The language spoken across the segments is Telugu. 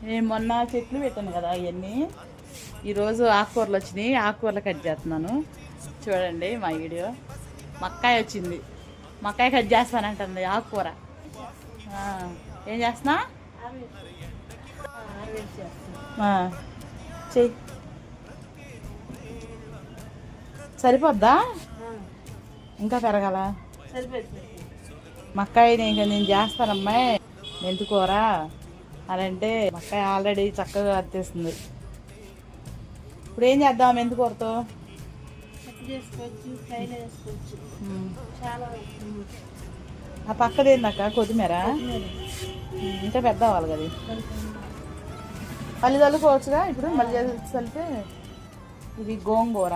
నేను మొన్న చెట్లు పెట్టాను కదా అవన్నీ ఈరోజు ఆకుకూరలు వచ్చినాయి. ఆకుకూరలు కట్ చేస్తున్నాను. చూడండి మా వీడియో. మక్కాయ వచ్చింది. మక్కాయ కట్ చేస్తానంటుంది. ఆకుకూర ఏం చేస్తున్నా చెయ్యి. సరిపోద్దా? ఇంకా పెరగాల? మక్కాయ నేను చేస్తానమ్మాయి మెంతుకూర అని అంటే మక్కాయ ఆల్రెడీ చక్కగా అత్తేస్తుంది. ఇప్పుడు ఏం చేద్దాం మెంతుకూరతో? ఆ పక్కదేందాక కొత్తిమీర ఇంకా పెద్ద అవ్వాలి కదా. మళ్ళీ చల్లుకోవచ్చుగా ఇప్పుడు. మళ్ళీ చల్లితే ఇది గోంగూర.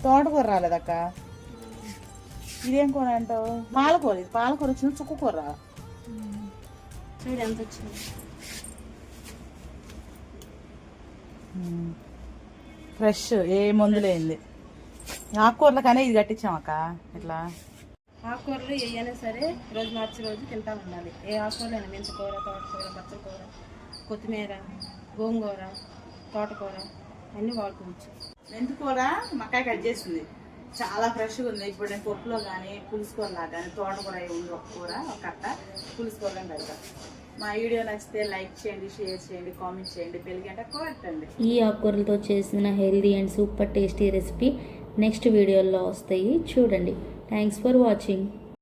తోటకూర రాలేదక్క. ఇదేం కూర అంటావు? పాలకూర. ఇది పాలకూర వచ్చింది. చుక్కకూర చూడు ఎంత వచ్చింది. ఫ్రెష్, ఏ మందులేంది. ఆకుకూరలు కానీ ఇది కట్టించామక్క. ఇట్లా ఆకుకూరలు ఏవైనా సరే రోజు మార్చి రోజు తింటా ఉండాలి. ఏ ఆకుకూరలైనా మెంతికూర, తోటకూర, పచ్చకూర, కొత్తిమీర, గోంగూర, తోటకూర అన్నీ వాడుకోవచ్చు. మెంతికూర మక్కాయ కట్ చేసింది. చాలా ఫ్రెష్గా ఉంది. ఇప్పుడు నేను పప్పులో కానీ పులుసుకూరలా కానీ తోటకూర ఉంది. ఒక కూర ఒక కట్ట పులుసుకూరలో పెడతా. మా వీడియో నచ్చితే లైక్ చేయండి, షేర్ చేయండి, కామెంట్ చేయండి, పెరిగంట కొట్టండి. ఈ ఆకుకూరలతో చేసిన healthy and super tasty recipe next వీడియోలో వస్తాయి. చూడండి. Thanks for watching.